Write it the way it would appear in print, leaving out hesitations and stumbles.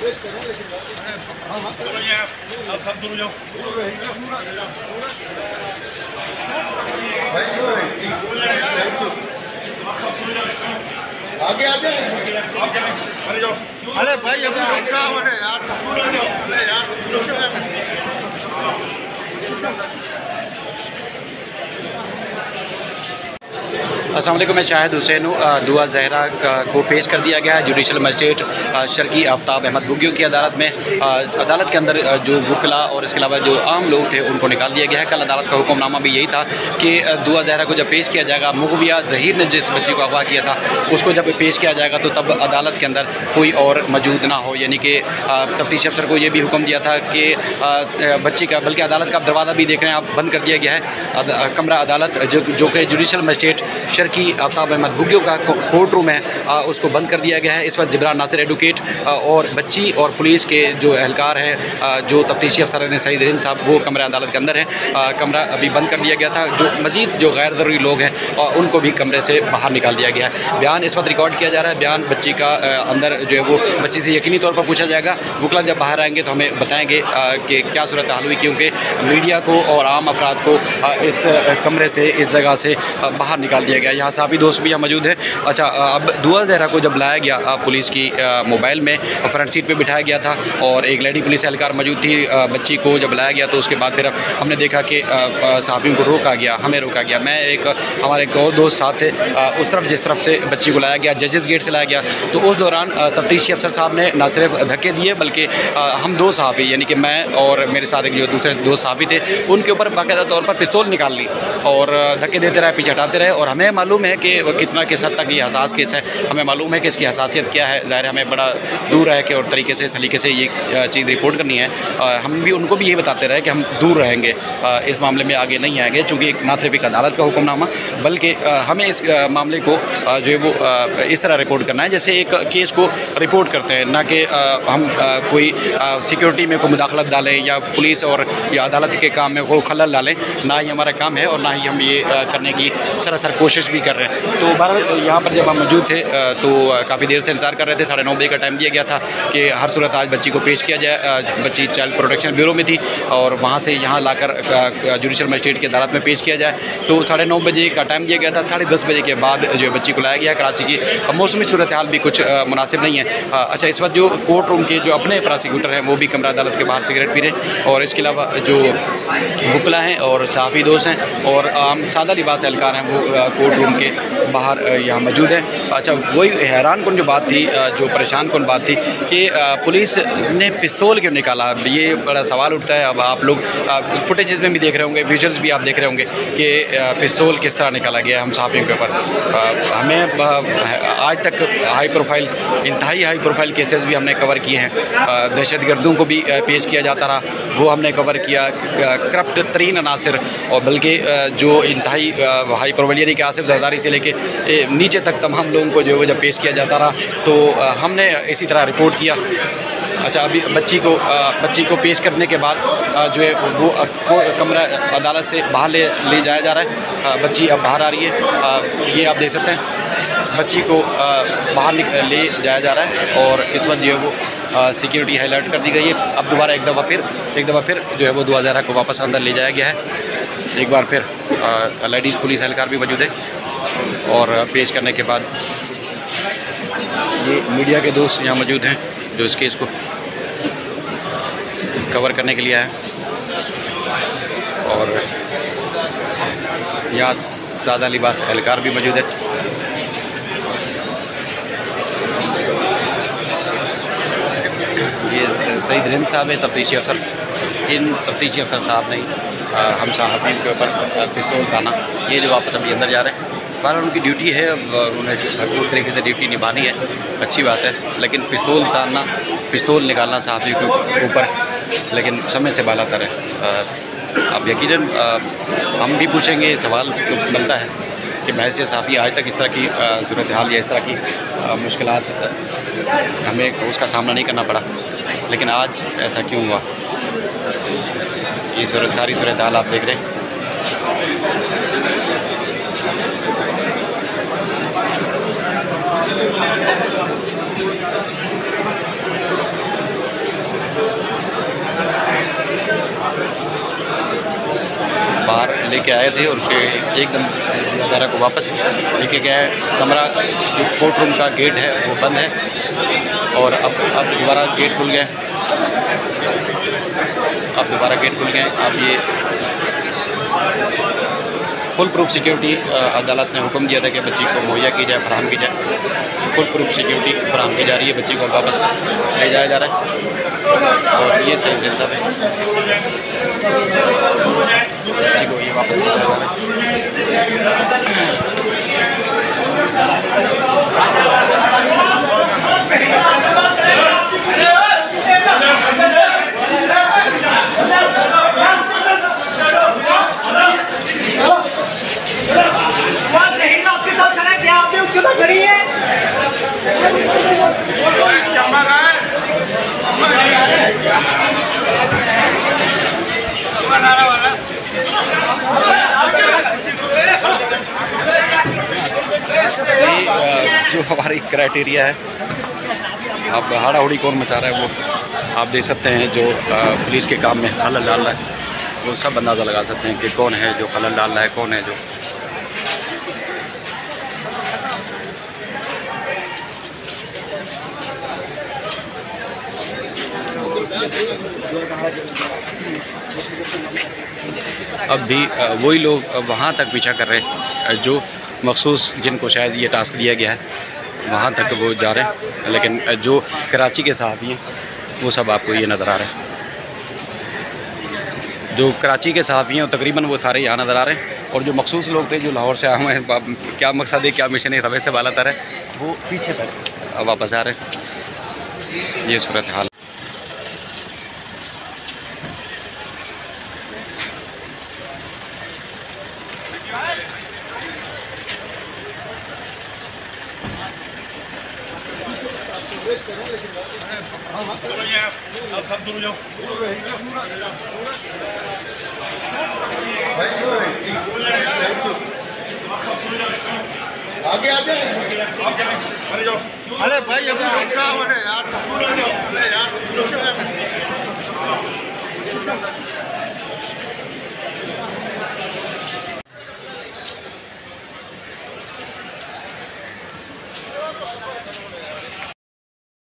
अब सब दूर जाओ। आगे आ जाए। अरे भाई अभी रुका हुआ है यार। अस्सलाम वालेकुम, मैं शाहिद हुसैन हूँ। दुआ ज़हरा को पेश कर दिया गया है जुडिशल मजिस्ट्रेट शर्की आफ्ताब अहमद बुग्गियों की अदालत में। अदालत के अंदर जो वकला और इसके अलावा जो आम लोग थे उनको निकाल दिया गया है। कल अदालत का हुक्मनामा भी यही था कि दुआ ज़हरा को जब पेश किया जाएगा, मुग़विया ज़हीर ने जिस बच्ची को अगवा किया था उसको जब पेश किया जाएगा तो तब अदालत के अंदर कोई और मौजूद ना हो। यानी कि तफ्तीश अफसर को ये भी हुक्म दिया था कि बच्ची का, बल्कि अदालत का दरवाज़ा भी देख रहे हैं आप, बंद कर दिया गया है। कमरा अदालत जो कि जुडिशल मजिस्ट्रेट शर्की आफ्ताब अहमद बुग्गियों का कोर्ट रूम है, उसको बंद कर दिया गया है। इस वक्त जिब्रान नासिर एडवोकेट और बच्ची और पुलिस के जो एहलकार हैं, जो तफ्तीशी अफसर ने सईद रिंद साहब, वो कमरा अदालत के अंदर हैं। कमरा अभी बंद कर दिया गया था। जो मज़ीद जो गैर ज़रूरी लोग हैं उनको भी कमरे से बाहर निकाल दिया गया है। बयान इस वक्त रिकॉर्ड किया जा रहा है। बयान बच्ची का अंदर जो है वो बच्ची से यकीनी तौर पर पूछा जाएगा। वकला जब बाहर आएंगे तो हमें बताएंगे कि क्या सूरत हाल हुई, क्योंकि मीडिया को और आम अफराद को इस कमरे से, इस जगह से बाहर निकाल दिया गया। यहाँ साफ़ी दोस्त भी यहाँ मौजूद है। अच्छा, अब दुआ ज़हरा को जब लाया गया पुलिस की मोबाइल में फ्रंट सीट पे बिठाया गया था और एक लेडी पुलिस एहलकार मौजूद थी। बच्ची को जब लाया गया तो उसके बाद फिर हमने देखा कि सहाफ़ियों को रोका गया, हमें रोका गया। मैं हमारे एक और दोस्त साथ थे, उस तरफ जिस तरफ से बच्ची को लाया गया, जजेस गेट से लाया गया, तो उस दौरान तफ्तीशी अफसर साहब ने ना सिर्फ धक्के दिए बल्कि हम दो सहाफ़ी, यानी कि मैं और मेरे साथ एक जो दूसरे दो सहाफ़ी थे, उनके ऊपर बाकायदा तौर पर पिस्तौल निकाल ली और धक्के देते रहे, पीछे हटाते रहे। और हमें मालूम है कि कितना किस हद तक ये हसास केस है, हमें मालूम है कि इसकी हसासियत क्या है। ज़ाहिर हमें बड़ा दूर रह के और तरीके से, सलीके से ये चीज़ रिपोर्ट करनी है। हम भी उनको भी यही बताते रहे कि हम दूर रहेंगे, इस मामले में आगे नहीं आएंगे, चूँकि ना सिर्फ एक अदालत का हुक्मनामा बल्कि हमें इस मामले को जो है वो इस तरह रिपोर्ट करना है जैसे एक केस को रिपोर्ट करते हैं, ना कि हम कोई सिक्योरिटी में कोई मुदाखलत डालें या पुलिस और या अदालत के काम में कोई खलल डालें। ना ही हमारा काम है और ना ही हम ये करने की सरासर कोशिश भी कर रहे हैं। तो बहरहाल यहाँ पर जब हम मौजूद थे तो काफ़ी देर से इंतजार कर रहे थे। 9:30 बजे का टाइम दिया गया था कि हर सूरत आज बच्ची को पेश किया जाए। बच्ची चाइल्ड प्रोटेक्शन ब्यूरो में थी और वहाँ से यहाँ लाकर जुडिशल मजिस्ट्रेट की अदालत में पेश किया जाए। तो 9:30 बजे का टाइम दिया गया था। 10:30 बजे के बाद जो है बच्ची को लाया गया। कराची की मौसमी सूरत हाल भी कुछ मुनासिब नहीं है। अच्छा, इस वक्त जो कोर्ट रूम के जो अपने प्रोसिक्यूटर हैं वो भी कमरा अदालत के बाहर सिगरेट पी रहे, और इसके अलावा जो वकला हैं और सहाफ़ी दोस्त हैं और आम सादा लिबास एहलकार हैं वो कोर्ट रूम के बाहर यहाँ मौजूद है। अच्छा, वही हैरान कन जो बात थी, जो परेशान कन बात थी कि पुलिस ने पिस्तौल क्यों निकाला, ये बड़ा सवाल उठता है। अब आप लोग फुटेजेस में भी देख रहे होंगे, विजुअल्स भी आप देख रहे होंगे कि पिस्तौल किस तरह निकाला गया हम सहाफ़ियों के ऊपर। हमें आज तक इंतहाई हाई प्रोफाइल केसेस भी हमने कवर किए हैं। दहशतगर्दों को भी पेश किया जाता रहा, वो हमने कवर किया। करप्ट तरीन अनासर और बल्कि जो इंतहाई हाई प्रोफाइल यानी कि आसिफ जरदारी से लेके नीचे तक तमाम लोगों को जो है जब पेश किया जाता रहा तो हमने इसी तरह रिपोर्ट किया। अच्छा, अभी बच्ची को पेश करने के बाद जो है वो कमरा अदालत से बाहर ले जाया जा रहा है। बच्ची अब बाहर आ रही है, ये आप देख सकते हैं। बच्ची को बाहर ले जाया जा रहा है और इस वक्त जो है वो सिक्योरिटी हाईलाइट कर दी गई है। अब दोबारा एक दफ़ा फिर जो है वो दुआ ज़हरा को वापस अंदर ले जाया गया है। एक बार फिर लेडीज़ पुलिस एहलकार भी मौजूद है और पेश करने के बाद ये मीडिया के दोस्त यहाँ मौजूद हैं जो इस केस को कवर करने के लिए आए, और यहाँ सादा लिबास एहलकार भी मौजूद है। ये सईद रिंद साहब है तफ्तीशी अफसर। इन तफ्तीशी अफसर साहब ने हम सहाफ़ियों के ऊपर पिस्तौल ताना, ये जो वापस अभी अंदर जा रहे हैं। बहरहाल उनकी ड्यूटी है, उन्हें भरपूर तरीके से ड्यूटी निभानी है, अच्छी बात है। लेकिन पिस्तौल निकालना सहाफ़ियों के ऊपर, लेकिन समय से बाला तर है। अब यकीनन हम भी पूछेंगे, सवाल तो बनता है कि महज़ सहाफ़ी आज तक इस तरह की सूरत हाल या इस तरह की मुश्किलात हमें उसका सामना नहीं करना पड़ा, लेकिन आज ऐसा क्यों हुआ? ये सारी सूरत हाल आप देख रहे हैं। के आए थे और उसके एकदम ज़हरा को वापस लेके गया है। कमरा जो कोर्ट रूम का गेट है वो बंद है और अब दोबारा गेट खुल गया। अब दोबारा गेट खुल गए। अब ये फुल प्रूफ सिक्योरिटी अदालत ने हुक्म दिया था कि बच्ची को मुहैया की जाए, फराहम की जाए। फुल प्रूफ सिक्योरिटी फराहम की जा रही है, बच्ची को वापस ले जाया जा रहा है और ये सही इंसाफ है, बच्ची को ये वापस ले जाया जा रहा जो हमारी क्राइटेरिया है। अब हाड़ाहुड़ी कौन मचा रहा है वो आप देख सकते हैं। जो पुलिस के काम में खलल डाल रहा है वो सब अंदाज़ा लगा सकते हैं कि कौन है जो खलल डाल रहा है, कौन है जो अब भी वही लोग वहाँ तक पीछा कर रहे हैं जो मखसूस जिनको शायद ये टास्क दिया गया है, वहाँ तक वो जा रहे हैं। लेकिन जो कराची के सहाफ़ी हैं वो सब आपको ये नज़र आ रहे हैं। जो कराची के सहाफ़ी हैं तकरीबन वो सारे यहाँ नज़र आ रहे हैं और जो मखसूस लोग थे जो लाहौर से आए हुए हैं, क्या मकसद है, क्या मिशन है, हमें से वाला तर है, वो पीछे पर वापस आ रहे हैं। ये सूरत हाल। अब सब दूर जाओ। आगे आगे जाओ। अरे भाई अभी क्या हो रहा है यार, यार